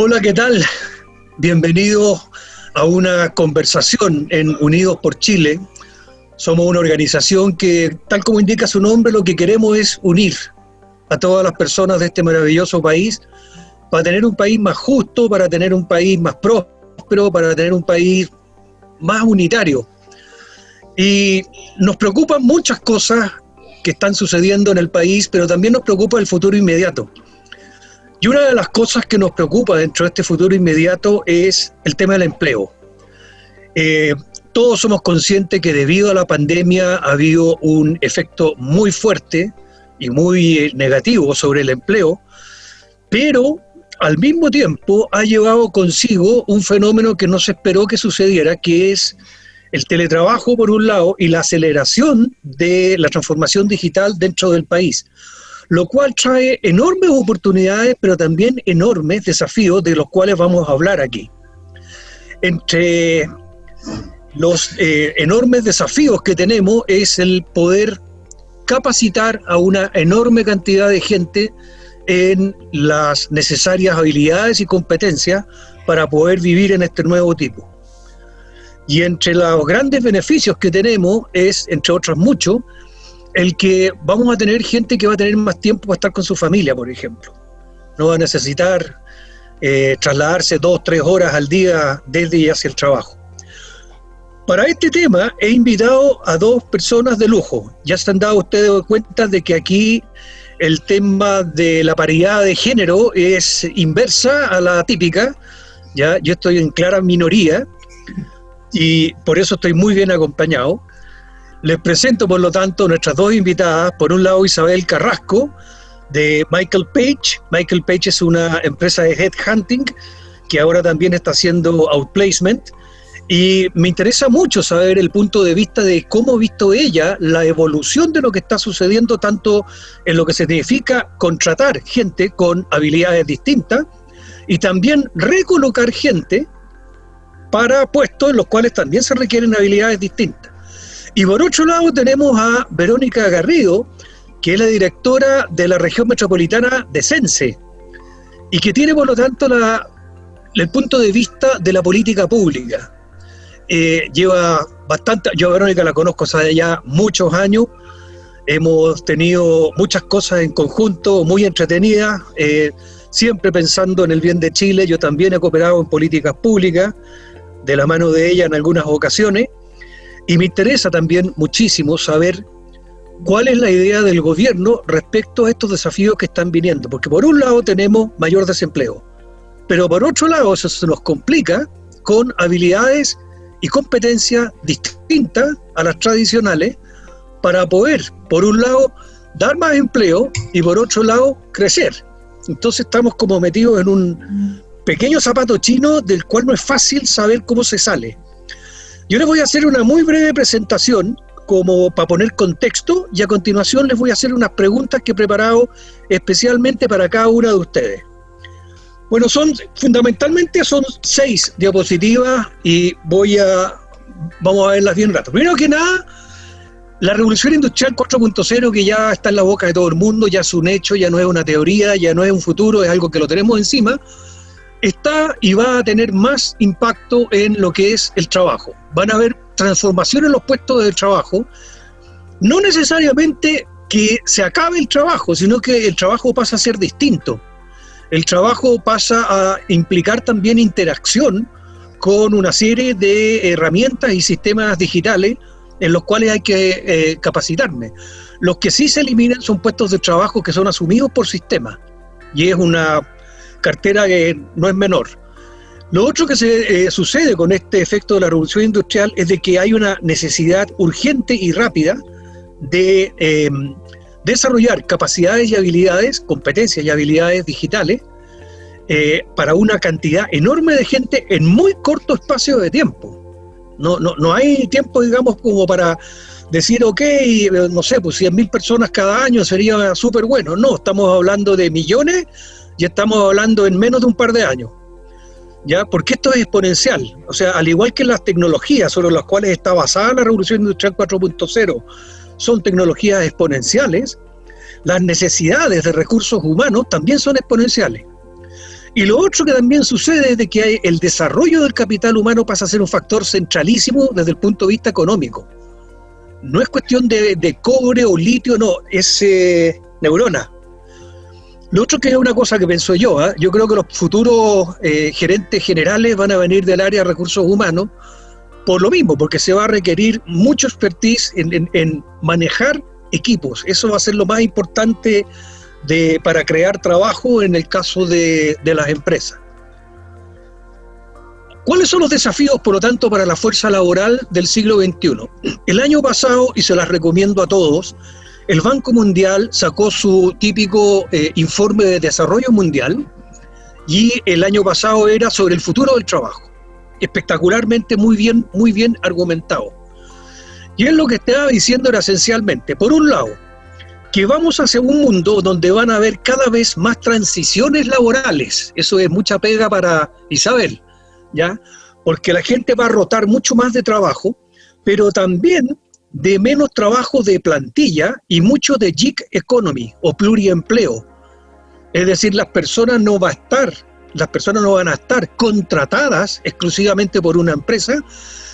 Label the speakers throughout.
Speaker 1: Hola, ¿qué tal? Bienvenidos a una conversación en Unidos por Chile. Somos una organización que, tal como indica su nombre, lo que queremos es unir a todas las personas de este maravilloso país para tener un país más justo, para tener un país más próspero, para tener un país más unitario. Y nos preocupan muchas cosas que están sucediendo en el país, pero también nos preocupa el futuro inmediato. Y una de las cosas que nos preocupa dentro de este futuro inmediato es el tema del empleo. Todos somos conscientes que debido a la pandemia ha habido un efecto muy fuerte y muy negativo sobre el empleo, pero al mismo tiempo ha llevado consigo un fenómeno que no se esperó que sucediera, que es el teletrabajo por un lado y la aceleración de la transformación digital dentro del país, lo cual trae enormes oportunidades, pero también enormes desafíos de los cuales vamos a hablar aquí. Entre los enormes desafíos que tenemos es el poder capacitar a una enorme cantidad de gente en las necesarias habilidades y competencias para poder vivir en este nuevo tipo. Y entre los grandes beneficios que tenemos es, entre otros muchos, el que vamos a tener gente que va a tener más tiempo para estar con su familia, por ejemplo. No va a necesitar trasladarse 2 o 3 horas al día desde y hacia el trabajo. Para este tema he invitado a 2 personas de lujo. Ya se han dado ustedes cuenta de que aquí el tema de la paridad de género es inversa a la típica. Ya, yo estoy en clara minoría y por eso estoy muy bien acompañado. Les presento, por lo tanto, nuestras 2 invitadas. Por un lado, Isabel Carrasco, de Michael Page. Michael Page es una empresa de headhunting que ahora también está haciendo outplacement. Y me interesa mucho saber el punto de vista de cómo ha visto ella la evolución de lo que está sucediendo, tanto en lo que significa contratar gente con habilidades distintas y también recolocar gente para puestos en los cuales también se requieren habilidades distintas. Y por otro lado tenemos a Verónica Garrido, que es la directora de la región metropolitana de Sense, y que tiene por lo tanto el punto de vista de la política pública. Lleva bastante, yo a Verónica la conozco hace ya muchos años, hemos tenido muchas cosas en conjunto, muy entretenidas, siempre pensando en el bien de Chile. Yo también he cooperado en políticas públicas, de la mano de ella en algunas ocasiones. Y me interesa también muchísimo saber cuál es la idea del gobierno respecto a estos desafíos que están viniendo. Porque por un lado tenemos mayor desempleo, pero por otro lado eso se nos complica con habilidades y competencias distintas a las tradicionales para poder, por un lado, dar más empleo y por otro lado, crecer. Entonces estamos como metidos en un pequeño zapato chino del cual no es fácil saber cómo se sale. Yo les voy a hacer una muy breve presentación como para poner contexto y a continuación les voy a hacer unas preguntas que he preparado especialmente para cada una de ustedes. Bueno, fundamentalmente son 6 diapositivas y vamos a verlas bien rato. Primero que nada, la revolución industrial 4.0, que ya está en la boca de todo el mundo, ya es un hecho, ya no es una teoría, ya no es un futuro, es algo que lo tenemos encima. Está y va a tener más impacto en lo que es el trabajo. Van a haber transformaciones en los puestos de trabajo, no necesariamente que se acabe el trabajo, sino que el trabajo pasa a ser distinto. El trabajo pasa a implicar también interacción con una serie de herramientas y sistemas digitales en los cuales hay que capacitarme. Los que sí se eliminan son puestos de trabajo que son asumidos por sistemas, y es una cartera que no es menor. Lo otro que sucede con este efecto de la revolución industrial es de que hay una necesidad urgente y rápida de desarrollar capacidades y habilidades, competencias y habilidades digitales para una cantidad enorme de gente en muy corto espacio de tiempo. No hay tiempo, digamos, como para decir, ok, no sé, pues 100.000 personas cada año sería súper bueno. No, estamos hablando de millones y estamos hablando en menos de un par de años. ¿Ya? Porque esto es exponencial. O sea, al igual que las tecnologías sobre las cuales está basada la revolución industrial 4.0 son tecnologías exponenciales, las necesidades de recursos humanos también son exponenciales. Y lo otro que también sucede es de que el desarrollo del capital humano pasa a ser un factor centralísimo desde el punto de vista económico. No es cuestión de cobre o litio, no, es neurona. Lo otro que es una cosa que pienso yo, yo creo que los futuros gerentes generales van a venir del área de recursos humanos por lo mismo, porque se va a requerir mucho expertise en manejar equipos. Eso va a ser lo más importante para crear trabajo en el caso de las empresas. ¿Cuáles son los desafíos, por lo tanto, para la fuerza laboral del siglo XXI? El año pasado, y se las recomiendo a todos, el Banco Mundial sacó su típico informe de desarrollo mundial, y el año pasado era sobre el futuro del trabajo. Espectacularmente muy bien argumentado. Y él lo que estaba diciendo era esencialmente, por un lado, que vamos hacia un mundo donde van a haber cada vez más transiciones laborales. Eso es mucha pega para Isabel, ¿ya? Porque la gente va a rotar mucho más de trabajo, pero también de menos trabajo de plantilla y mucho de gig economy o pluriempleo. Es decir, las personas no van a estar contratadas exclusivamente por una empresa,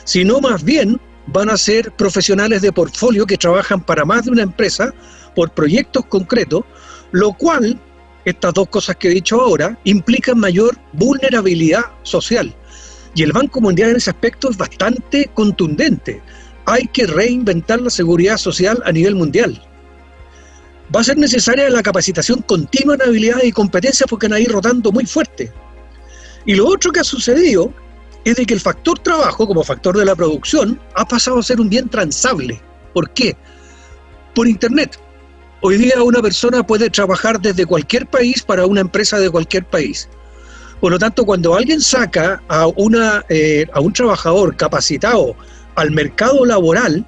Speaker 1: sino más bien van a ser profesionales de portfolio que trabajan para más de una empresa por proyectos concretos, lo cual, estas dos cosas que he dicho ahora, implican mayor vulnerabilidad social. Y el Banco Mundial en ese aspecto es bastante contundente. Hay que reinventar la seguridad social a nivel mundial. Va a ser necesaria la capacitación continua en habilidades y competencias porque van a ir rotando muy fuerte. Y lo otro que ha sucedido es de que el factor trabajo, como factor de la producción, ha pasado a ser un bien transable. ¿Por qué? Por Internet. Hoy día una persona puede trabajar desde cualquier país para una empresa de cualquier país. Por lo tanto, cuando alguien saca a un trabajador capacitado al mercado laboral,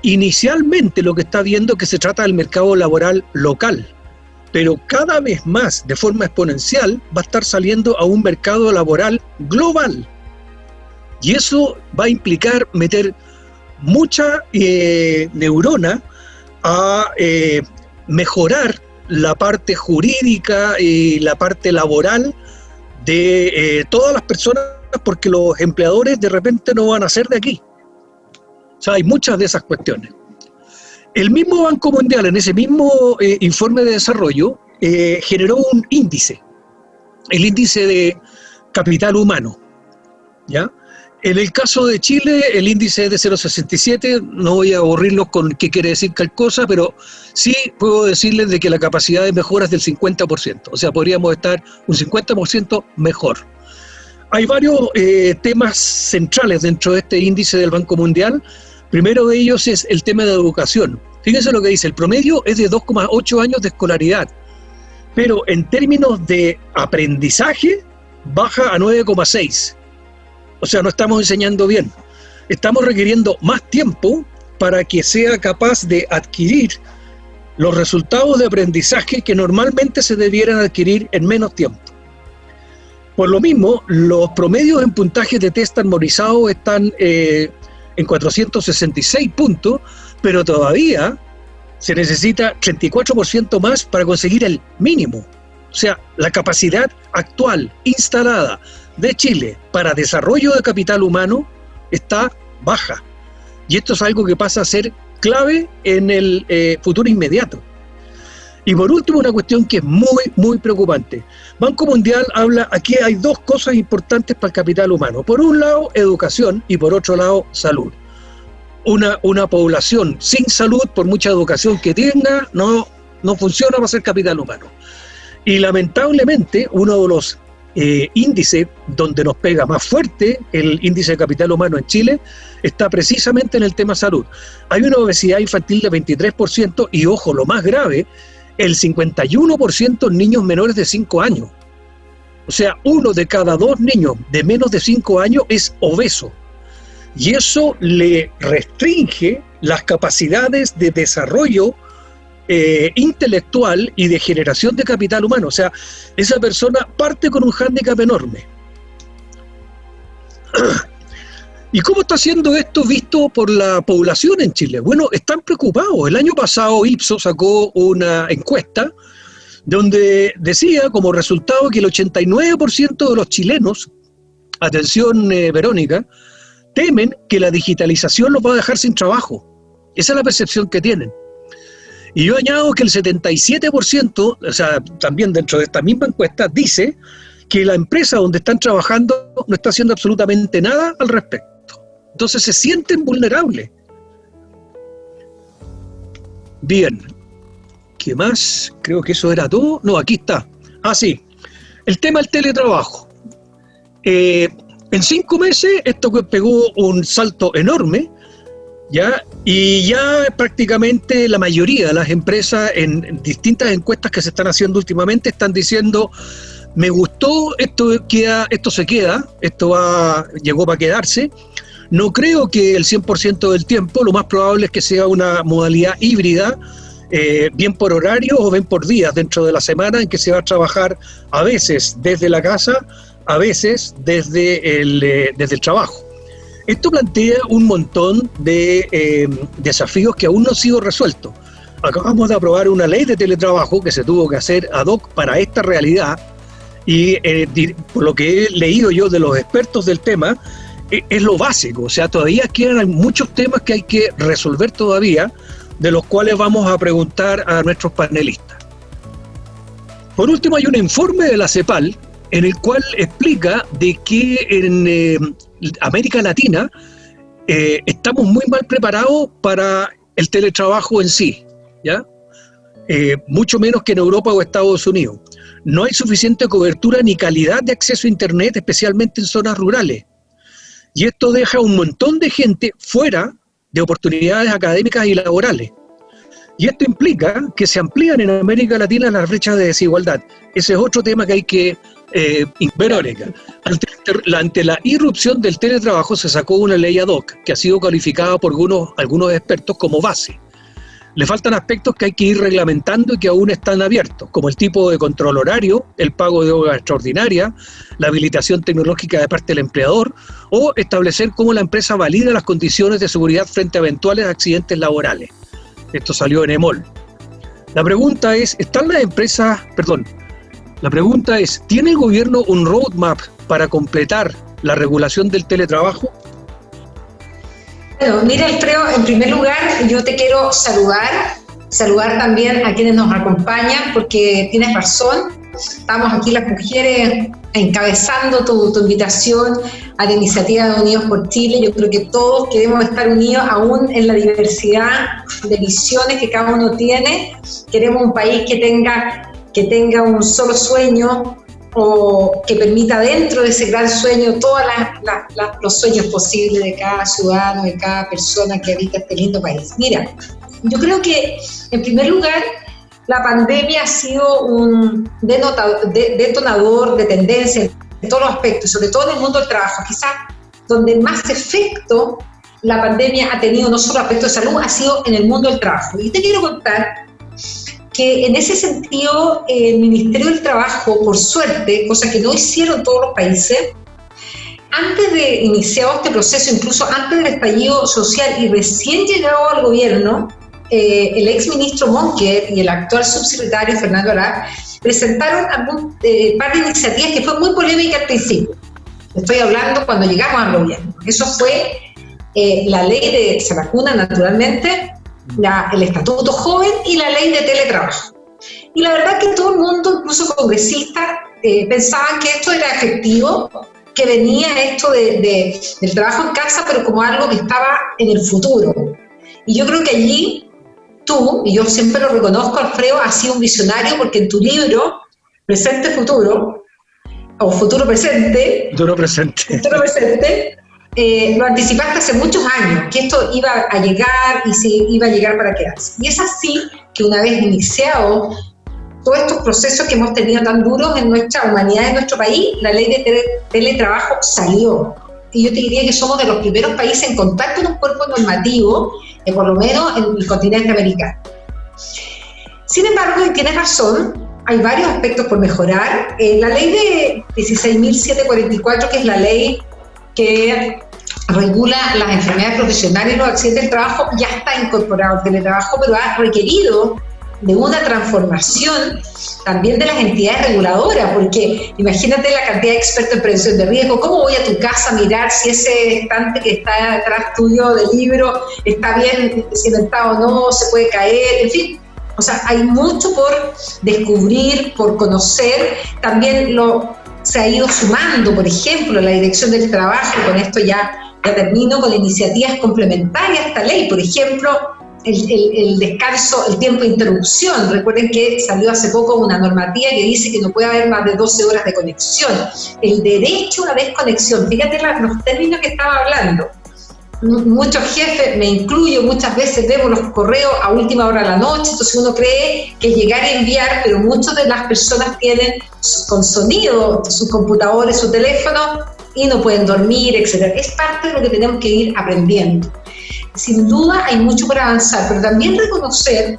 Speaker 1: inicialmente lo que está viendo es que se trata del mercado laboral local, pero cada vez más, de forma exponencial, va a estar saliendo a un mercado laboral global. Y eso va a implicar meter mucha neurona a mejorar la parte jurídica y la parte laboral de todas las personas, porque los empleadores de repente no van a ser de aquí. O sea, hay muchas de esas cuestiones. El mismo Banco Mundial, en ese mismo informe de desarrollo, generó un índice, el índice de capital humano, ¿ya? En el caso de Chile, el índice es de 0,67, no voy a aburrirlos con qué quiere decir tal cosa, pero sí puedo decirles de que la capacidad de mejora es del 50%, o sea, podríamos estar un 50% mejor. Hay varios temas centrales dentro de este índice del Banco Mundial. Primero de ellos es el tema de educación. Fíjense lo que dice, el promedio es de 2,8 años de escolaridad, pero en términos de aprendizaje baja a 9,6. O sea, no estamos enseñando bien. Estamos requiriendo más tiempo para que sea capaz de adquirir los resultados de aprendizaje que normalmente se debieran adquirir en menos tiempo. Por lo mismo, los promedios en puntajes de test armonizados están en 466 puntos, pero todavía se necesita 34% más para conseguir el mínimo. O sea, la capacidad actual instalada de Chile para desarrollo de capital humano está baja. Y esto es algo que pasa a ser clave en el futuro inmediato. Y por último, una cuestión que es muy preocupante. Banco Mundial habla, aquí hay dos cosas importantes para el capital humano. Por un lado, educación, y por otro lado, salud. Una población sin salud, por mucha educación que tenga, no funciona para ser capital humano. Y lamentablemente, uno de los índices donde nos pega más fuerte el índice de capital humano en Chile está precisamente en el tema salud. Hay una obesidad infantil de 23% y, ojo, lo más grave, el 51% en niños menores de 5 años. O sea, 1 de cada 2 niños de menos de 5 años es obeso. Y eso le restringe las capacidades de desarrollo intelectual y de generación de capital humano. O sea, esa persona parte con un hándicap enorme. ¿Y cómo está siendo esto visto por la población en Chile? Bueno, están preocupados. El año pasado Ipsos sacó una encuesta donde decía como resultado que el 89% de los chilenos, atención Verónica, temen que la digitalización los va a dejar sin trabajo. Esa es la percepción que tienen. Y yo añado que el 77%, o sea, también dentro de esta misma encuesta, dice que la empresa donde están trabajando no está haciendo absolutamente nada al respecto. Entonces se sienten vulnerables. Bien. ¿Qué más? Creo que eso era todo. No, aquí está. Ah, sí. El tema del teletrabajo. En 5 meses esto pegó un salto enorme, ¿ya? Y ya prácticamente la mayoría de las empresas en distintas encuestas que se están haciendo últimamente están diciendo: me gustó, esto se queda, llegó para quedarse. No creo que el 100% del tiempo, lo más probable es que sea una modalidad híbrida, bien por horario o bien por días dentro de la semana, en que se va a trabajar a veces desde la casa, a veces desde el trabajo. Esto plantea un montón de desafíos que aún no han sido resueltos. Acabamos de aprobar una ley de teletrabajo que se tuvo que hacer ad hoc para esta realidad y por lo que he leído yo de los expertos del tema, es lo básico. O sea, todavía quedan muchos temas que hay que resolver todavía, de los cuales vamos a preguntar a nuestros panelistas. Por último, hay un informe de la CEPAL en el cual explica de que en América Latina estamos muy mal preparados para el teletrabajo en sí, ¿ya? Mucho menos que en Europa o Estados Unidos. No hay suficiente cobertura ni calidad de acceso a Internet, especialmente en zonas rurales. Y esto deja un montón de gente fuera de oportunidades académicas y laborales. Y esto implica que se amplían en América Latina las brechas de desigualdad. Ese es otro tema que hay que... Verónica, ante la irrupción del teletrabajo se sacó una ley ad hoc que ha sido calificada por algunos expertos como base. Le faltan aspectos que hay que ir reglamentando y que aún están abiertos, como el tipo de control horario, el pago de hora extraordinaria, la habilitación tecnológica de parte del empleador, o establecer cómo la empresa valida las condiciones de seguridad frente a eventuales accidentes laborales. Esto salió en EMOL. La pregunta es, ¿tiene el gobierno un roadmap para completar la regulación del teletrabajo?
Speaker 2: Bueno, mira, Alfredo, en primer lugar yo te quiero saludar también a quienes nos acompañan, porque tienes razón, estamos aquí las mujeres encabezando tu invitación a la iniciativa de Unidos por Chile. Yo creo que todos queremos estar unidos aún en la diversidad de visiones que cada uno tiene. Queremos un país que tenga un solo sueño, o que permita dentro de ese gran sueño todos los sueños posibles de cada ciudadano, de cada persona que habita este lindo país. Mira, yo creo que en primer lugar la pandemia ha sido un detonador de tendencia en todos los aspectos, sobre todo en el mundo del trabajo. Quizás donde más efecto la pandemia ha tenido, no solo aspectos de salud, ha sido en el mundo del trabajo. Y te quiero contar que en ese sentido el Ministerio del Trabajo, por suerte, cosa que no hicieron todos los países, antes de iniciar este proceso, incluso antes del estallido social y recién llegado al gobierno, el ex ministro Monker y el actual subsecretario Fernando Arap presentaron un par de iniciativas que fue muy polémica al principio. Estoy hablando cuando llegamos al gobierno. Eso fue la ley de vacuna, naturalmente, el Estatuto Joven y la ley de teletrabajo. Y la verdad que todo el mundo, incluso congresistas, pensaban que esto era efectivo, que venía esto del trabajo en casa, pero como algo que estaba en el futuro. Y yo creo que allí tú, y yo siempre lo reconozco, Alfredo, has sido un visionario, porque en tu libro, Presente Futuro, o Futuro Presente, lo anticipaste hace muchos años, que esto iba a llegar y se iba a llegar para quedarse. Y es así que una vez iniciado todos estos procesos que hemos tenido tan duros en nuestra humanidad, en nuestro país, la ley de teletrabajo salió. Y yo te diría que somos de los primeros países en contar con un cuerpo normativo, por lo menos en el continente americano. Sin embargo, y tienes razón, hay varios aspectos por mejorar. La ley de 16.744, que es la ley que regula las enfermedades profesionales y los accidentes del trabajo, ya está incorporado al teletrabajo, pero ha requerido de una transformación también de las entidades reguladoras, porque imagínate la cantidad de expertos en prevención de riesgo. ¿Cómo voy a tu casa a mirar si ese estante que está detrás tuyo del libro está bien cimentado o no, se puede caer, en fin? O sea, hay mucho por descubrir, por conocer. También se ha ido sumando, por ejemplo, la Dirección del Trabajo, y con esto ya termino, con iniciativas complementarias a esta ley. Por ejemplo, el descanso, el tiempo de interrupción. Recuerden que salió hace poco una normativa que dice que no puede haber más de 12 horas de conexión. El derecho a la desconexión, fíjate los términos que estaba hablando. Muchos jefes, me incluyo, muchas veces vemos los correos a última hora de la noche, entonces uno cree que llegar a enviar, pero muchas de las personas tienen con sonido sus computadores, su teléfono, y no pueden dormir, etc. Es parte de lo que tenemos que ir aprendiendo. Sin duda hay mucho por avanzar, pero también reconocer,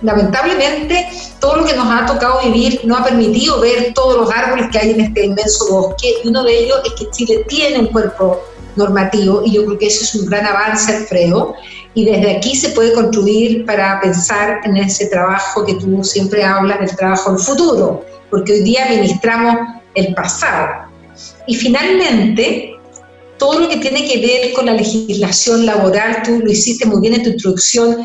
Speaker 2: lamentablemente, todo lo que nos ha tocado vivir no ha permitido ver todos los árboles que hay en este inmenso bosque, y uno de ellos es que Chile tiene un cuerpo normativo, y yo creo que eso es un gran avance, Alfredo, y desde aquí se puede construir para pensar en ese trabajo que tú siempre hablas, del trabajo del futuro, porque hoy día administramos el pasado. Y finalmente, todo lo que tiene que ver con la legislación laboral, tú lo hiciste muy bien en tu introducción,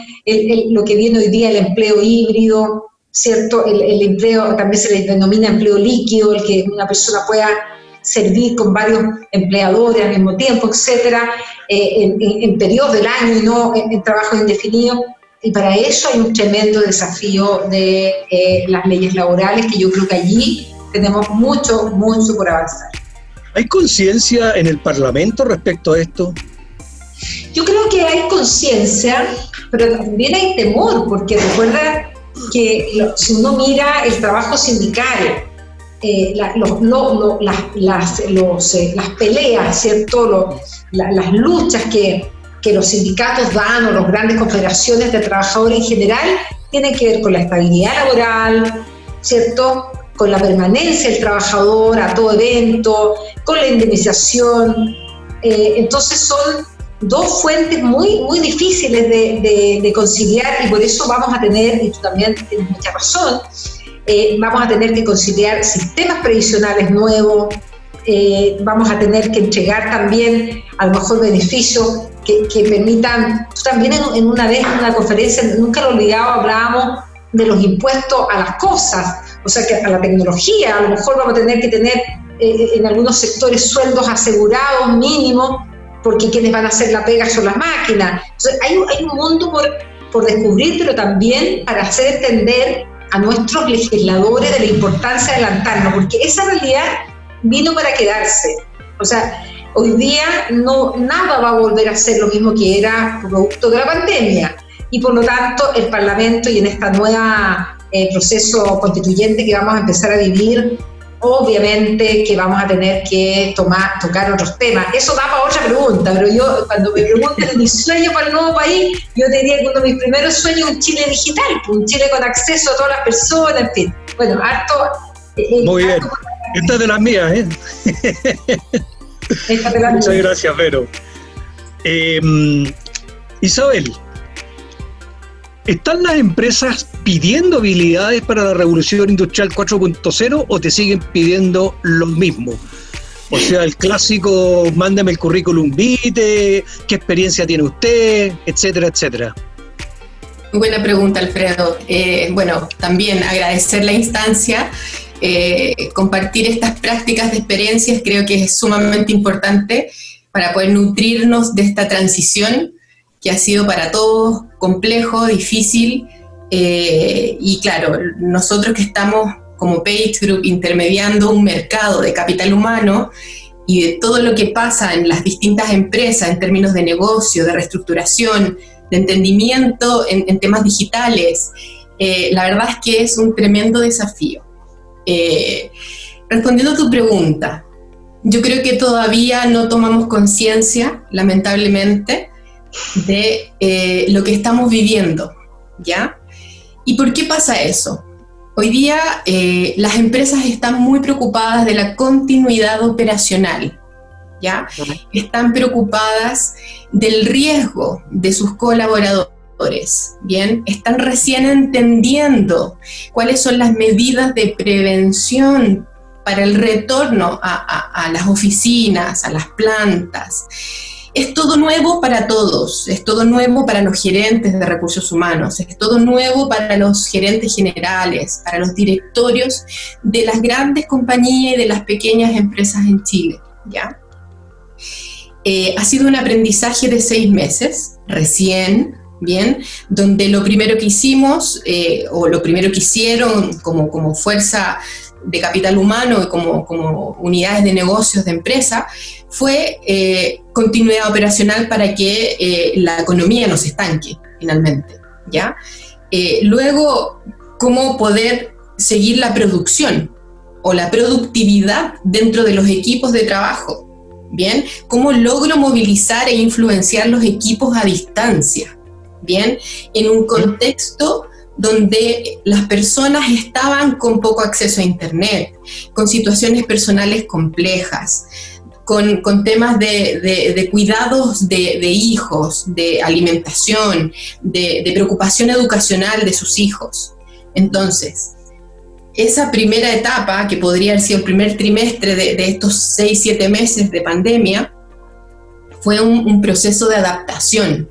Speaker 2: lo que viene hoy día, el empleo híbrido, ¿cierto? El empleo, también se le denomina empleo líquido, el que una persona pueda servir con varios empleadores al mismo tiempo, etcétera, en periodos del año y no en trabajo indefinido. Y para eso hay un tremendo desafío de las leyes laborales, que yo creo que allí tenemos mucho por avanzar.
Speaker 1: ¿Hay conciencia en el Parlamento respecto a esto?
Speaker 2: Yo creo que hay conciencia, pero también hay temor, porque recuerda que si uno mira el trabajo sindical, las peleas, ¿cierto? Las luchas que los sindicatos dan, o las grandes confederaciones de trabajadores en general, tienen que ver con la estabilidad laboral, ¿cierto?, con la permanencia del trabajador a todo evento, con la indemnización. Entonces son dos fuentes muy difíciles de conciliar, y por eso vamos a tener, y tú también tienes mucha razón, vamos a tener que conciliar sistemas previsionales nuevos, vamos a tener que entregar también a lo mejor beneficios que permitan. Tú también en una vez en una conferencia, nunca lo olvidaba, hablábamos de los impuestos a las cosas, o sea, que a la tecnología. A lo mejor vamos a tener que tener en algunos sectores sueldos asegurados mínimos, porque quienes van a hacer la pega son las máquinas. Entonces, hay un mundo por descubrir, pero también para hacer entender a nuestros legisladores de la importancia de adelantarnos, porque esa realidad vino para quedarse. O sea, hoy día nada va a volver a ser lo mismo que era producto de la pandemia, y por lo tanto el Parlamento, y en esta nueva proceso constituyente que vamos a empezar a vivir, obviamente que vamos a tener que tocar otros temas. Eso da para otra pregunta, pero yo, cuando me pregunten mi sueño para el nuevo país, yo te diría que uno de mis primeros sueños es un Chile digital, un Chile con acceso a todas las personas, en fin. Bueno, harto.
Speaker 1: Muy bien. Esta es de las mías, ¿eh?
Speaker 2: Esta es de las mías.
Speaker 1: Muchas gracias, Vero. Isabel, ¿están las empresas pidiendo habilidades para la revolución industrial 4.0 o te siguen pidiendo lo mismo? O sea, el clásico, mándame el currículum vitae, qué experiencia tiene usted, etcétera, etcétera.
Speaker 3: Buena pregunta, Alfredo. Bueno, también agradecer la instancia, compartir estas prácticas de experiencias creo que es sumamente importante para poder nutrirnos de esta transición que ha sido para todos complejo, difícil, y claro, nosotros que estamos como Page Group intermediando un mercado de capital humano y de todo lo que pasa en las distintas empresas en términos de negocio, de reestructuración, de entendimiento en temas digitales, la verdad es que es un tremendo desafío. Respondiendo a tu pregunta, yo creo que todavía no tomamos conciencia, lamentablemente, de lo que estamos viviendo, ¿ya? ¿Y por qué pasa eso? Hoy día las empresas están muy preocupadas de la continuidad operacional, ¿ya? Están preocupadas del riesgo de sus colaboradores, bien, están recién entendiendo cuáles son las medidas de prevención para el retorno a las oficinas, a las plantas. Es todo nuevo para todos, es todo nuevo para los gerentes de recursos humanos, es todo nuevo para los gerentes generales, para los directorios de las grandes compañías y de las pequeñas empresas en Chile, ¿ya? Ha sido un aprendizaje de 6 meses, recién, bien, donde lo primero que hicimos, o lo primero que hicieron como fuerza de capital humano, como unidades de negocios de empresa, fue continuidad operacional para que la economía no se estanque, finalmente, ¿ya? Luego, cómo poder seguir la producción o la productividad dentro de los equipos de trabajo, ¿bien? Cómo logro movilizar e influenciar los equipos a distancia, ¿bien? En un contexto donde las personas estaban con poco acceso a Internet, con situaciones personales complejas, con temas de cuidados de hijos, de alimentación, de preocupación educacional de sus hijos. Entonces, esa primera etapa, que podría haber sido el primer trimestre de estos 6-7 meses de pandemia, fue un proceso de adaptación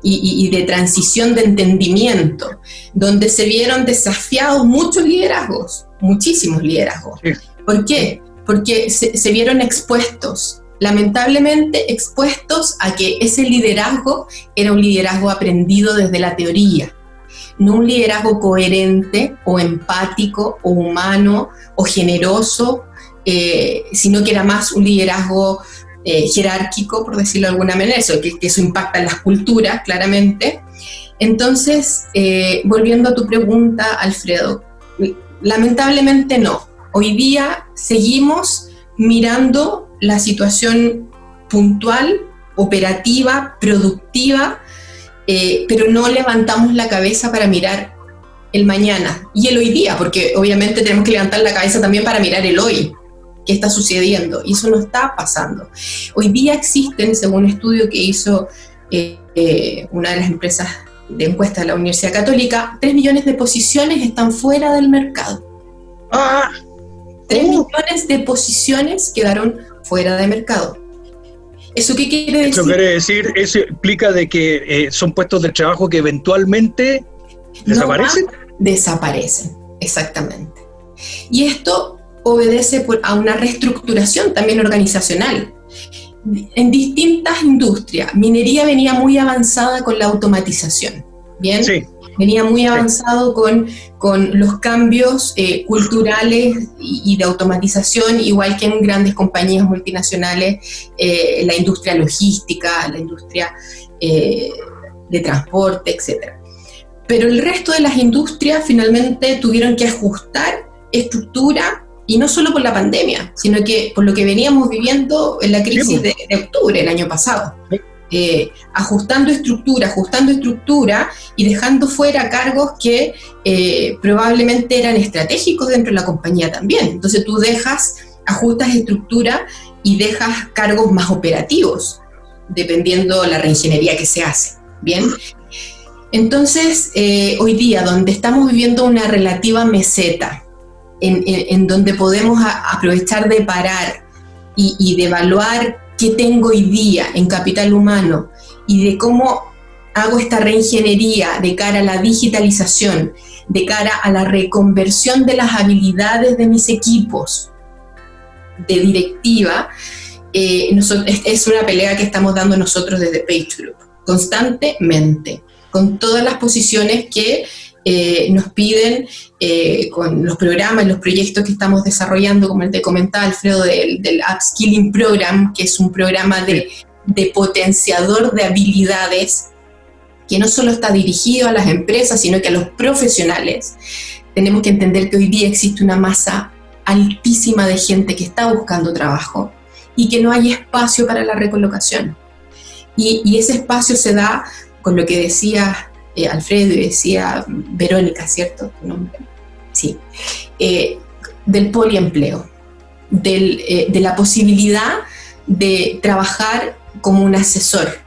Speaker 3: y de transición de entendimiento, donde se vieron desafiados muchos liderazgos, muchísimos liderazgos. ¿Por qué? Porque se vieron expuestos, lamentablemente expuestos a que ese liderazgo era un liderazgo aprendido desde la teoría, no un liderazgo coherente o empático o humano o generoso, sino que era más un liderazgo jerárquico, por decirlo de alguna manera, que eso impacta en las culturas, claramente. Entonces, volviendo a tu pregunta, Alfredo, lamentablemente no. Hoy día seguimos mirando la situación puntual, operativa, productiva, pero no levantamos la cabeza para mirar el mañana y el hoy día, porque obviamente tenemos que levantar la cabeza también para mirar el hoy. ¿Qué está sucediendo? Y eso no está pasando. Hoy día existen, según un estudio que hizo una de las empresas de encuesta de la Universidad Católica, 3 millones de posiciones están fuera del mercado. 3 millones de posiciones quedaron fuera de mercado. ¿Eso qué quiere decir?
Speaker 1: Eso quiere decir, eso implica de que son puestos de trabajo que eventualmente desaparecen.
Speaker 3: Desaparecen, exactamente. Y esto obedece a una reestructuración también organizacional. En distintas industrias, minería venía muy avanzada con la automatización, ¿bien? Sí. Venía muy avanzado con los cambios culturales y de automatización, igual que en grandes compañías multinacionales, la industria logística, la industria de transporte, etc. Pero el resto de las industrias finalmente tuvieron que ajustar estructura, y no solo por la pandemia, sino que por lo que veníamos viviendo en la crisis de octubre del año pasado. Ajustando estructura y dejando fuera cargos que probablemente eran estratégicos dentro de la compañía también. Entonces tú ajustas estructura y dejas cargos más operativos, dependiendo la reingeniería que se hace, ¿bien? Entonces, hoy día, donde estamos viviendo una relativa meseta, en donde podemos aprovechar de parar y de evaluar qué tengo hoy día en capital humano y de cómo hago esta reingeniería de cara a la digitalización, de cara a la reconversión de las habilidades de mis equipos de directiva, es una pelea que estamos dando nosotros desde PageGroup, constantemente, con todas las posiciones que nos piden con los programas, los proyectos que estamos desarrollando, como te comentaba Alfredo, del Upskilling Program, que es un programa de potenciador de habilidades que no solo está dirigido a las empresas, sino que a los profesionales. Tenemos que entender que hoy día existe una masa altísima de gente que está buscando trabajo y que no hay espacio para la recolocación. Y ese espacio se da con lo que decía Alfredo y decía Verónica, ¿cierto? ¿Tu nombre? Sí. Del poliempleo, de la posibilidad de trabajar como un asesor,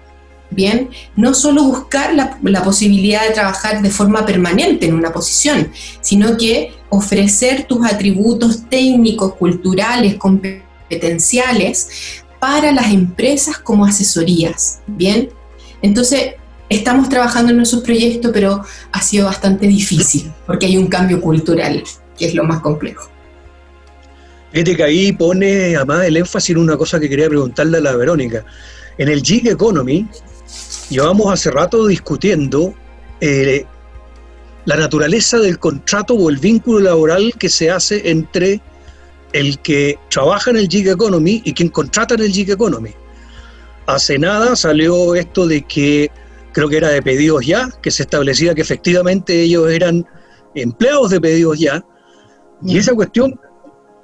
Speaker 3: Bien, no solo buscar la posibilidad de trabajar de forma permanente en una posición, sino que ofrecer tus atributos técnicos, culturales, competenciales para las empresas como asesorías. Bien, entonces estamos trabajando en nuestros proyectos, pero ha sido bastante difícil porque hay un cambio cultural, que es lo más complejo.
Speaker 1: Fíjate que ahí pone además el énfasis en una cosa que quería preguntarle a la Verónica. En el Gig Economy llevamos hace rato discutiendo la naturaleza del contrato o el vínculo laboral que se hace entre el que trabaja en el Gig Economy y quien contrata en el Gig Economy. Hace nada salió esto de que, creo que era de Pedidos Ya, que se establecía que efectivamente ellos eran empleados de Pedidos Ya, y esa cuestión,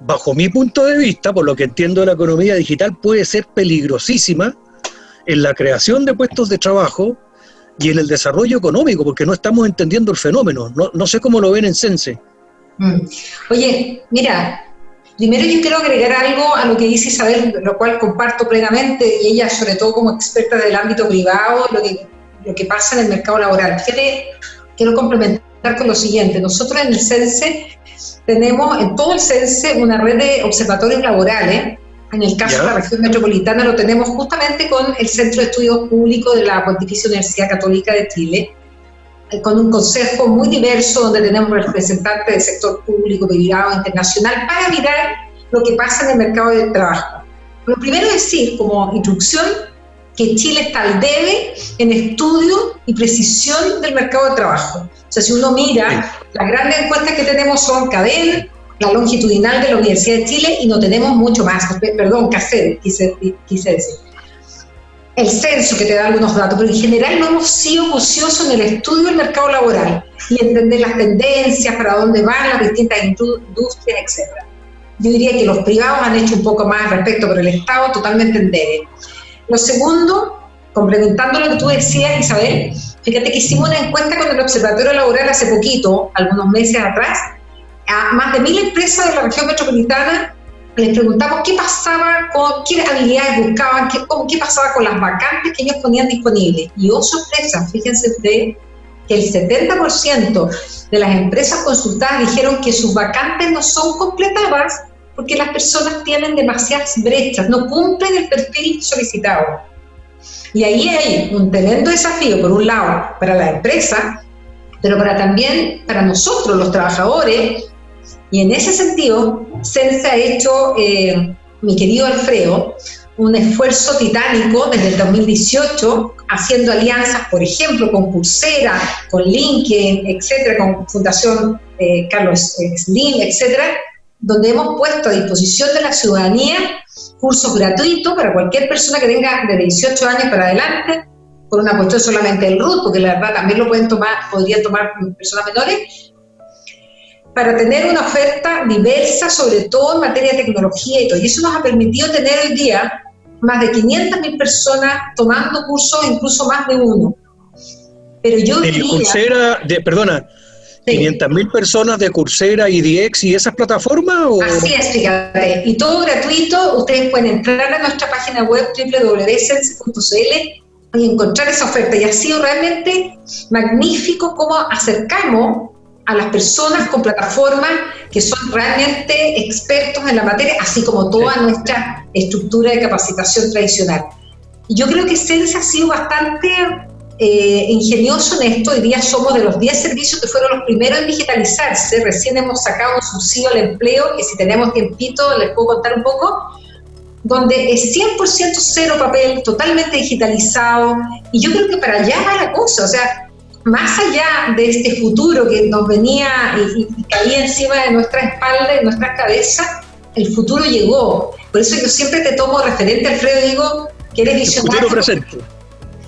Speaker 1: bajo mi punto de vista, por lo que entiendo de la economía digital, puede ser peligrosísima en la creación de puestos de trabajo y en el desarrollo económico, porque no estamos entendiendo el fenómeno. No sé cómo lo ven en Sense.
Speaker 2: Oye, mira, primero yo quiero agregar algo a lo que dice Isabel, lo cual comparto plenamente, y ella sobre todo como experta del ámbito privado, lo que pasa en el mercado laboral. Fíjate, quiero complementar con lo siguiente. Nosotros en el Sense tenemos, en todo el Sense, una red de observatorios laborales. En el caso de la región metropolitana lo tenemos justamente con el Centro de Estudios Públicos de la Pontificia Universidad Católica de Chile, con un consejo muy diverso donde tenemos representantes del sector público, privado, internacional, para mirar lo que pasa en el mercado del trabajo. Lo primero es decir, como introducción, que Chile está al debe en estudio y precisión del mercado de trabajo. O sea, si uno mira, las grandes encuestas que tenemos son CADEL, la longitudinal de la Universidad de Chile, y no tenemos mucho más, perdón, CACED, quise decir. El censo, que te da algunos datos, pero en general no hemos sido ociosos en el estudio del mercado laboral y entender las tendencias, para dónde van las distintas industrias, etc. Yo diría que los privados han hecho un poco más al respecto, pero el Estado totalmente en debe. Lo segundo, complementando lo que tú decías, Isabel, fíjate que hicimos una encuesta con el Observatorio Laboral hace poquito, algunos meses atrás, a más de 1.000 empresas de la región metropolitana. Les preguntamos qué pasaba, qué habilidades buscaban, qué pasaba con las vacantes que ellos ponían disponibles. Y oh sorpresa, fíjense ustedes que el 70% de las empresas consultadas dijeron que sus vacantes no son completadas porque las personas tienen demasiadas brechas, no cumplen el perfil solicitado. Y ahí hay un tremendo desafío, por un lado, para la empresa, pero también para nosotros, los trabajadores. Y en ese sentido, Sense ha hecho, mi querido Alfredo, un esfuerzo titánico desde el 2018, haciendo alianzas, por ejemplo, con Coursera, con LinkedIn, etcétera, con Fundación Carlos Slim, etcétera, donde hemos puesto a disposición de la ciudadanía cursos gratuitos para cualquier persona que tenga de 18 años para adelante, por una cuestión solamente del RUT, porque la verdad también lo podrían tomar personas menores, para tener una oferta diversa, sobre todo en materia de tecnología y todo. Y eso nos ha permitido tener hoy día más de 500.000 personas tomando cursos, incluso más de uno. Pero yo diría...
Speaker 1: Coursera, perdona, sí. 500.000 personas de Coursera, IDX y esas plataformas, ¿o?
Speaker 2: Así es, fíjate. Y todo gratuito. Ustedes pueden entrar a nuestra página web www.sense.cl y encontrar esa oferta. Y ha sido realmente magnífico cómo acercamos a las personas con plataformas que son realmente expertos en la materia, así como toda nuestra estructura de capacitación tradicional. Y yo creo que Sense ha sido bastante ingenioso en esto. Hoy día somos de los 10 servicios que fueron los primeros en digitalizarse. Recién hemos sacado un subsidio al empleo, que si tenemos tiempito les puedo contar un poco, donde es 100% cero papel, totalmente digitalizado. Y yo creo que para allá va la cosa. O sea, más allá de este futuro que nos venía y caía encima de nuestra espalda, de nuestras cabezas, el futuro llegó. Por eso yo siempre te tomo referente, Alfredo, y digo que eres visionario.
Speaker 1: Futuro presente.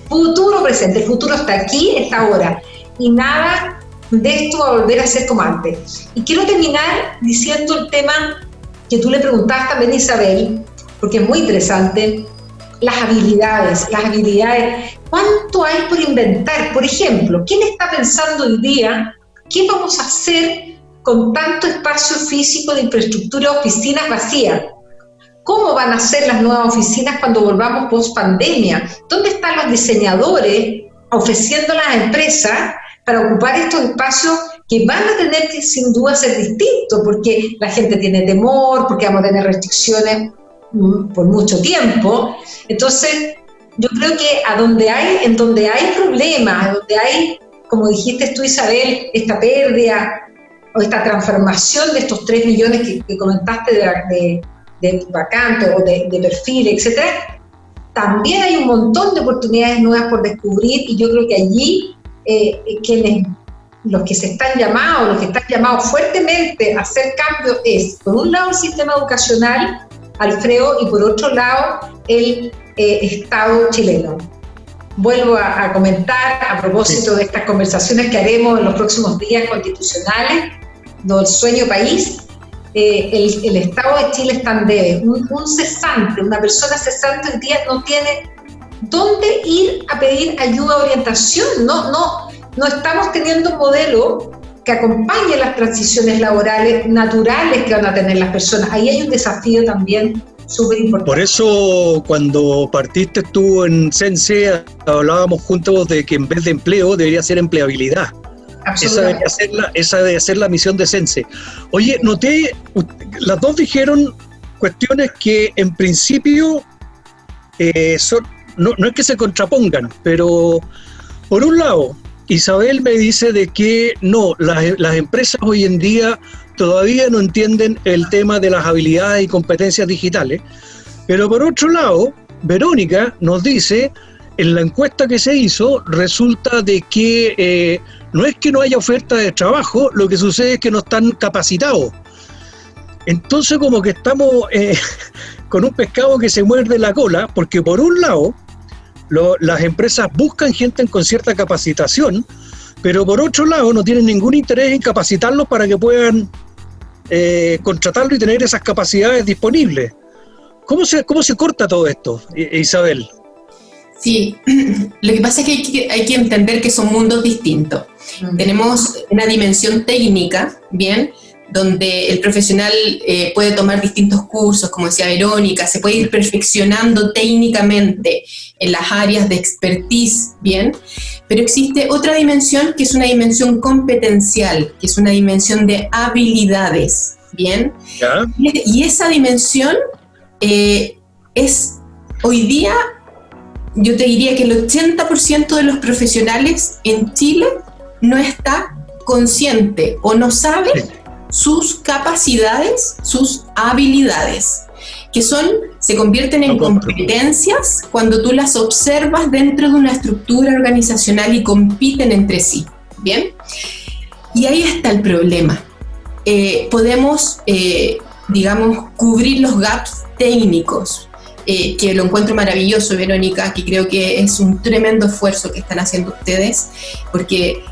Speaker 2: Futuro presente, el futuro está aquí, está ahora. Y nada de esto va a volver a ser como antes. Y quiero terminar diciendo el tema que tú le preguntabas también a Isabel, porque es muy interesante. Las habilidades. ¿Cuánto hay por inventar? Por ejemplo, ¿quién está pensando hoy día qué vamos a hacer con tanto espacio físico de infraestructura, oficinas vacías? ¿Cómo van a ser las nuevas oficinas cuando volvamos post pandemia? ¿Dónde están los diseñadores ofreciendo a las empresas para ocupar estos espacios que van a tener que sin duda ser distintos? Porque la gente tiene temor, porque vamos a tener restricciones por mucho tiempo. Entonces, yo creo que en donde hay problemas, donde hay, como dijiste tú, Isabel, esta pérdida o esta transformación de estos 3 millones que comentaste de vacantes o de perfil, etcétera, también hay un montón de oportunidades nuevas por descubrir, y yo creo que allí los que están llamados fuertemente a hacer cambios es, por un lado, el sistema educacional, Alfredo, y por otro lado, el Estado chileno. Vuelvo a comentar, a propósito de estas conversaciones que haremos en los próximos días constitucionales, del sueño país, el Estado de Chile está en debe. Un cesante, una persona cesante hoy día no tiene dónde ir a pedir ayuda o orientación. No estamos teniendo un modelo que acompañe las transiciones laborales naturales que van a tener las personas. Ahí hay un desafío también súper importante. Por eso, cuando partiste tú en Sense, hablábamos juntos de que en vez de empleo debería ser empleabilidad. Esa debe ser la misión de Sense. Oye, noté, las dos dijeron cuestiones que en principio no es que se contrapongan, pero por un lado, Isabel me dice de que no, las empresas hoy en día todavía no entienden el tema de las habilidades y competencias digitales, pero por otro lado, Verónica nos dice, en la encuesta que se hizo, resulta de que no es que no haya oferta de trabajo, lo que sucede es que no están capacitados. Entonces como que estamos con un pescado que se muerde la cola, porque por un lado, las empresas buscan gente con cierta capacitación, pero por otro lado no tienen ningún interés en capacitarlos para que puedan contratarlo y tener esas capacidades disponibles. ¿Cómo se corta todo esto, Isabel?
Speaker 3: Sí, lo que pasa es que hay que entender que son mundos distintos. Tenemos una dimensión técnica, ¿bien?, donde el profesional puede tomar distintos cursos, como decía Verónica, se puede ir perfeccionando técnicamente en las áreas de expertise, ¿bien? Pero existe otra dimensión que es una dimensión competencial, que es una dimensión de habilidades, ¿bien? ¿Ya? Y esa dimensión es hoy día, yo te diría que el 80% de los profesionales en Chile no está consciente o no sabe sus capacidades, sus habilidades, que se convierten en competencias cuando tú las observas dentro de una estructura organizacional y compiten entre sí, ¿bien? Y ahí está el problema. Podemos, digamos, cubrir los gaps técnicos, que lo encuentro maravilloso, Verónica, que creo que es un tremendo esfuerzo que están haciendo ustedes, porque,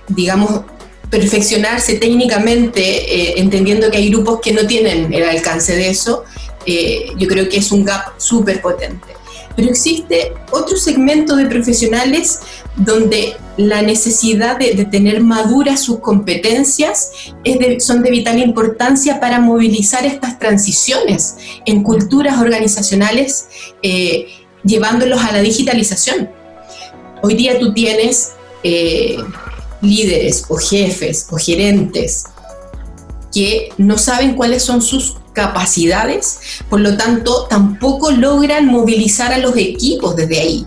Speaker 3: digamos, perfeccionarse técnicamente, entendiendo que hay grupos que no tienen el alcance de eso, yo creo que es un gap súper potente. Pero existe otro segmento de profesionales donde la necesidad de tener maduras sus competencias son de vital importancia para movilizar estas transiciones en culturas organizacionales, llevándolos a la digitalización. Hoy día tú tienes líderes o jefes o gerentes que no saben cuáles son sus capacidades, por lo tanto tampoco logran movilizar a los equipos desde ahí.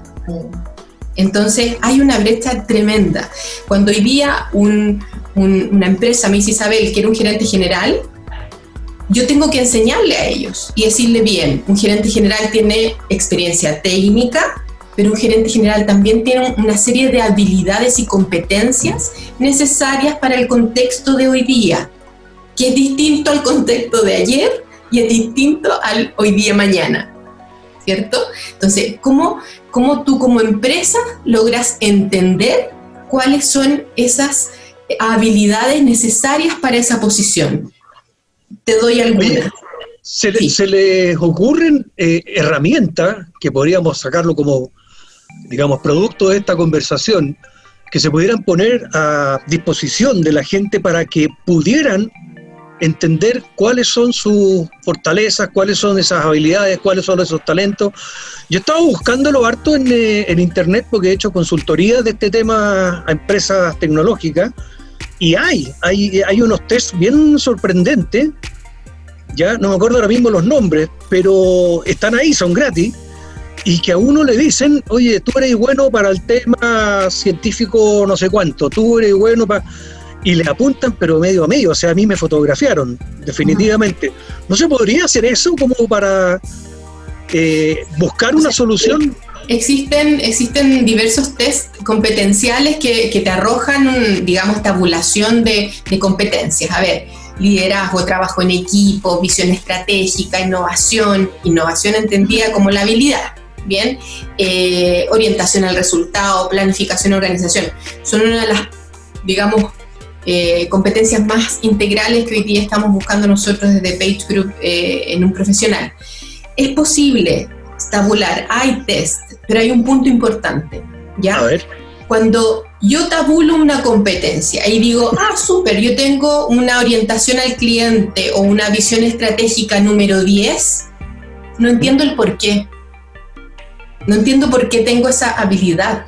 Speaker 3: Entonces hay una brecha tremenda. Cuando hoy día una empresa me dice, Isabel, que era un gerente general, yo tengo que enseñarle a ellos y decirle, bien, un gerente general tiene experiencia técnica, pero un gerente general también tiene una serie de habilidades y competencias necesarias para el contexto de hoy día, que es distinto al contexto de ayer y es distinto al hoy día mañana, ¿cierto? Entonces, ¿cómo tú como empresa logras entender cuáles son esas habilidades necesarias para esa posición? Te doy algunas.
Speaker 1: ¿Se les ocurren herramientas que podríamos sacarlo como, digamos, producto de esta conversación, que se pudieran poner a disposición de la gente para que pudieran entender cuáles son sus fortalezas, cuáles son esas habilidades, cuáles son esos talentos. Yo estaba buscándolo harto en internet porque he hecho consultorías de este tema a empresas tecnológicas y hay unos tests bien sorprendentes, ya no me acuerdo ahora mismo los nombres, pero están ahí, son gratis, y que a uno le dicen, oye, tú eres bueno para el tema científico no sé cuánto, tú eres bueno para... Y le apuntan, pero medio a medio, o sea, a mí me fotografiaron, definitivamente. ¿No se podría hacer eso como para buscar una solución?
Speaker 3: Existen diversos test competenciales que te arrojan, digamos, tabulación de competencias. A ver, liderazgo, trabajo en equipo, visión estratégica, innovación entendida como la habilidad, ¿bien? Orientación al resultado, planificación, organización. Son una de las, digamos, competencias más integrales que hoy día estamos buscando nosotros desde Page Group en un profesional. Es posible tabular, hay test, pero hay un punto importante, ¿ya?
Speaker 1: A ver.
Speaker 3: Cuando yo tabulo una competencia y digo, súper, yo tengo una orientación al cliente o una visión estratégica número 10, no entiendo el por qué. No entiendo por qué tengo esa habilidad.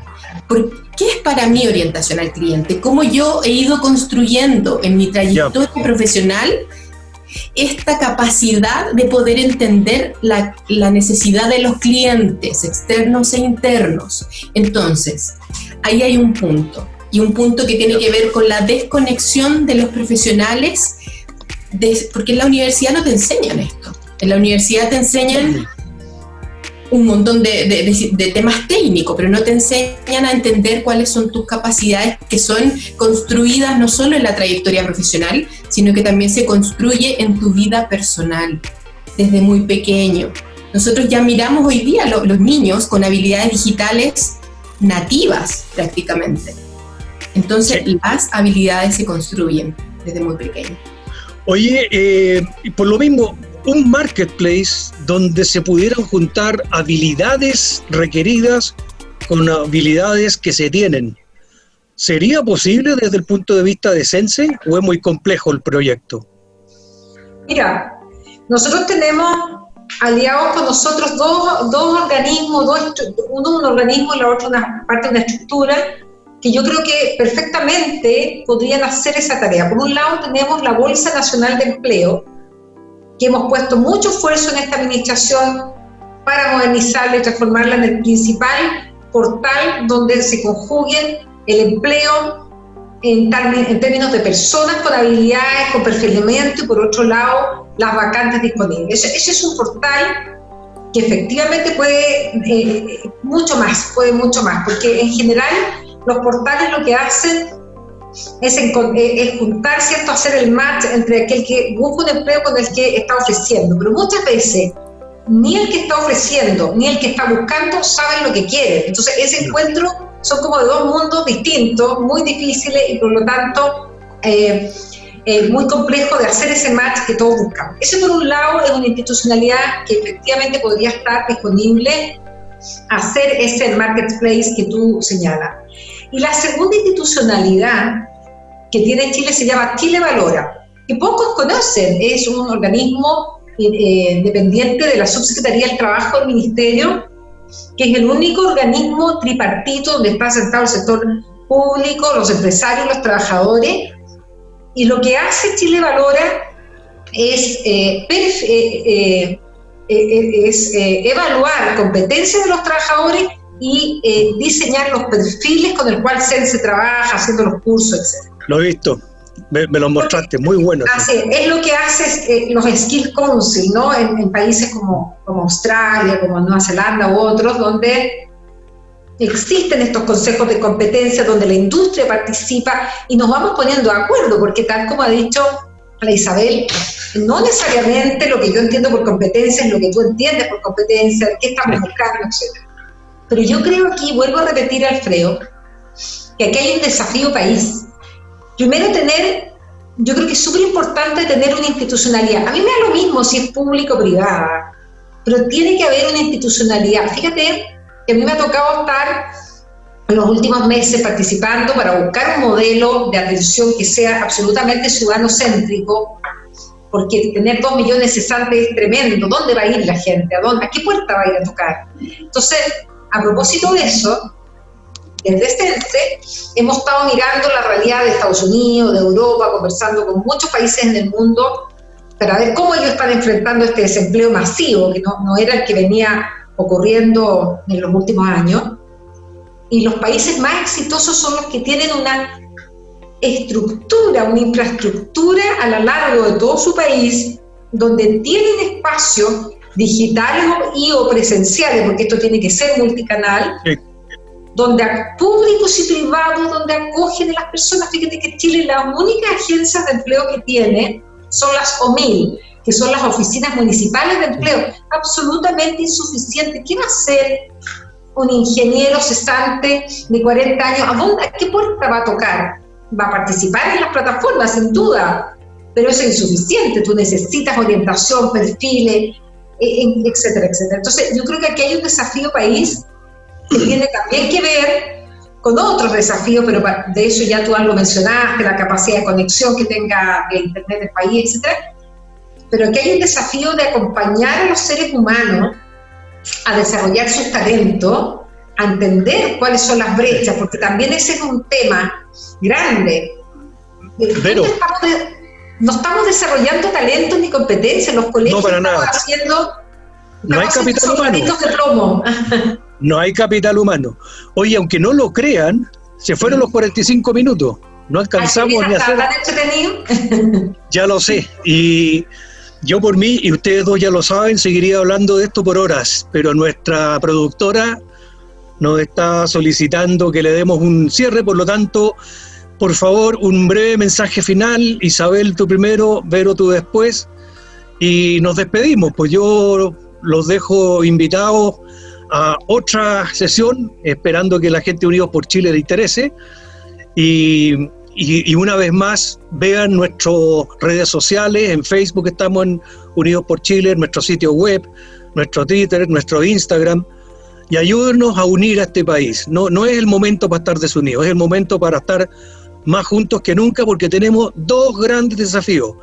Speaker 3: ¿Qué es para mí orientación al cliente? ¿Cómo yo he ido construyendo en mi trayectoria profesional esta capacidad de poder entender la necesidad de los clientes externos e internos? Entonces, ahí hay un punto, y un punto que tiene que ver con la desconexión de los profesionales, porque en la universidad no te enseñan esto. En la universidad te enseñan un montón de temas técnicos, pero no te enseñan a entender cuáles son tus capacidades, que son construidas no solo en la trayectoria profesional, sino que también se construye en tu vida personal, desde muy pequeño. Nosotros ya miramos hoy día los niños con habilidades digitales nativas prácticamente. Entonces, las habilidades se construyen desde muy pequeño.
Speaker 1: Oye, y por lo mismo, un marketplace donde se pudieran juntar habilidades requeridas con habilidades que se tienen. ¿Sería posible desde el punto de vista de Sense o es muy complejo el proyecto?
Speaker 2: Mira, nosotros tenemos aliados con nosotros dos organismos, uno un organismo y la otra una parte de una estructura que yo creo que perfectamente podrían hacer esa tarea. Por un lado tenemos la Bolsa Nacional de Empleo, que hemos puesto mucho esfuerzo en esta administración para modernizarla y transformarla en el principal portal donde se conjuguen el empleo en términos de personas con habilidades, con perfilamiento, y por otro lado, las vacantes disponibles. Ese es un portal que efectivamente puede mucho más, porque en general los portales lo que hacen es juntar, ¿cierto?, hacer el match entre aquel que busca un empleo con el que está ofreciendo, pero muchas veces ni el que está ofreciendo ni el que está buscando saben lo que quieren. Entonces ese encuentro son como de dos mundos distintos, muy difíciles y por lo tanto muy complejo de hacer ese match que todos buscamos. Eso por un lado es una institucionalidad que efectivamente podría estar disponible a hacer ese marketplace que tú señalas. Y la segunda institucionalidad que tiene Chile se llama Chile Valora, que pocos conocen. Es un organismo dependiente de la Subsecretaría del Trabajo del Ministerio, que es el único organismo tripartito donde está sentado el sector público, los empresarios, los trabajadores. Y lo que hace Chile Valora es evaluar competencias de los trabajadores y diseñar los perfiles con el cual se trabaja, haciendo los cursos, etc.
Speaker 1: Lo he visto, me lo mostraste, muy bueno.
Speaker 2: Es lo que hace los Skill Council, ¿no? En países como Australia, como Nueva Zelanda u otros, donde existen estos consejos de competencia, donde la industria participa y nos vamos poniendo de acuerdo, porque tal como ha dicho la Isabel, no necesariamente lo que yo entiendo por competencia es lo que tú entiendes por competencia, qué estamos buscando, etc. Pero yo creo aquí, vuelvo a repetir, Alfredo, que aquí hay un desafío país. Primero yo creo que es súper importante tener una institucionalidad. A mí me da lo mismo si es público o privada, pero tiene que haber una institucionalidad. Fíjate que a mí me ha tocado estar en los últimos meses participando para buscar un modelo de atención que sea absolutamente ciudadano-céntrico porque tener 2 millones de cesantes es tremendo. ¿Dónde va a ir la gente? ¿A qué puerta va a ir a tocar? Entonces, a propósito de eso, desde Sense hemos estado mirando la realidad de Estados Unidos, de Europa, conversando con muchos países en el mundo para ver cómo ellos están enfrentando este desempleo masivo, que no era el que venía ocurriendo en los últimos años. Y los países más exitosos son los que tienen una estructura, una infraestructura a lo largo de todo su país, donde tienen espacios digitales o presenciales, porque esto tiene que ser multicanal, sí, donde públicos y privados, donde acogen a las personas. Fíjate que Chile, las únicas agencias de empleo que tiene son las OMIL, que son las oficinas municipales de empleo, absolutamente insuficiente. ¿Qué va a hacer un ingeniero cesante de 40 años? ¿A qué puerta va a tocar? Va a participar en las plataformas, sin duda, pero eso es insuficiente. Tú necesitas orientación, perfiles, etcétera, etcétera. Entonces, yo creo que aquí hay un desafío país que tiene también que ver con otros desafíos, pero de eso ya tú lo mencionaste, la capacidad de conexión que tenga el Internet del país, etcétera. Pero aquí hay un desafío de acompañar a los seres humanos a desarrollar sus talentos, a entender cuáles son las brechas, porque también ese es un tema grande. Pero no estamos desarrollando talentos ni competencias. Los colegios estamos haciendo...
Speaker 1: No hay capital humano. No hay capital humano. Oye, aunque no lo crean, se fueron los 45 minutos. No alcanzamos ni a hacer...
Speaker 2: ¿Tan entretenido?
Speaker 1: Ya lo sé. Y yo por mí, y ustedes dos ya lo saben, seguiría hablando de esto por horas. Pero nuestra productora nos está solicitando que le demos un cierre. Por lo tanto, por favor, un breve mensaje final. Isabel, tú primero, Vero, tú después. Y nos despedimos. Pues yo los dejo invitados a otra sesión, esperando que la gente de Unidos por Chile le interese. Y una vez más, vean nuestras redes sociales. En Facebook estamos en Unidos por Chile, nuestro sitio web, nuestro Twitter, nuestro Instagram, y ayúdenos a unir a este país. No es el momento para estar desunidos, es el momento para estar más juntos que nunca, porque tenemos dos grandes desafíos.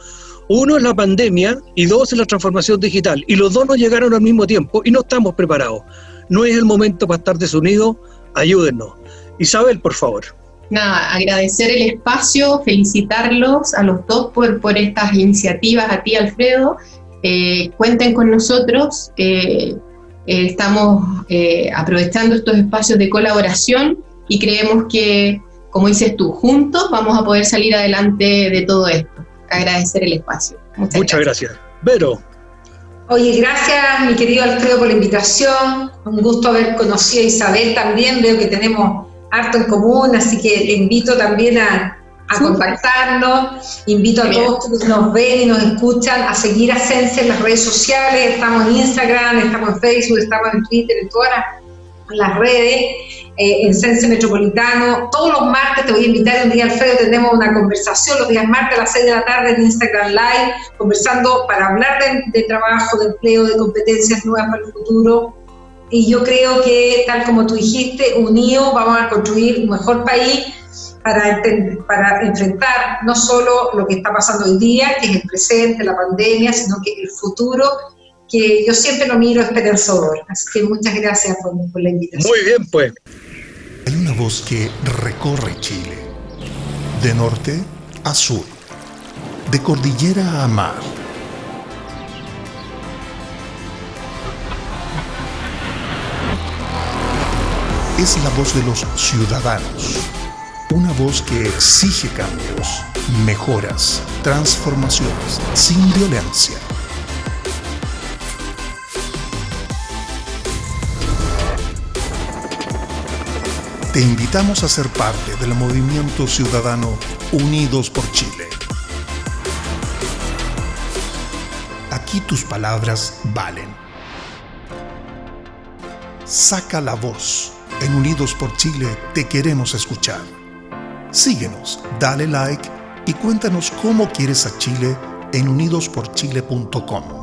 Speaker 1: Uno es la pandemia y dos es la transformación digital. Y los dos nos llegaron al mismo tiempo y no estamos preparados. No es el momento para estar desunidos, ayúdennos. Isabel, por favor.
Speaker 3: Nada, agradecer el espacio, felicitarlos a los dos por estas iniciativas, a ti, Alfredo. Cuenten con nosotros, estamos aprovechando estos espacios de colaboración y creemos que, como dices tú, juntos vamos a poder salir adelante de todo esto. Agradecer el espacio.
Speaker 1: Muchas gracias. Vero.
Speaker 2: Oye, gracias mi querido Alfredo por la invitación, un gusto haber conocido a Isabel también, veo que tenemos harto en común, así que le invito también a contactarnos, invito a todos que nos ven y nos escuchan a seguir a Sense en las redes sociales, estamos en Instagram, estamos en Facebook, estamos en Twitter, en todas las redes, en Sense Metropolitano. Todos los martes te voy a invitar un día, Alfredo, tenemos una conversación los días martes a las 6 de la tarde en Instagram Live, conversando para hablar de trabajo, de empleo, de competencias nuevas para el futuro. Y yo creo que, tal como tú dijiste, unidos vamos a construir un mejor país para enfrentar no solo lo que está pasando hoy día, que es el presente, la pandemia, sino que el futuro, que yo siempre lo miro esperanzador. Así que muchas gracias por la invitación.
Speaker 1: Muy bien, pues.
Speaker 4: Hay una voz que recorre Chile, de norte a sur, de cordillera a mar. Es la voz de los ciudadanos, una voz que exige cambios, mejoras, transformaciones, sin violencia. Te invitamos a ser parte del movimiento ciudadano Unidos por Chile. Aquí tus palabras valen. Saca la voz. En Unidos por Chile te queremos escuchar. Síguenos, dale like y cuéntanos cómo quieres a Chile en unidosporchile.com.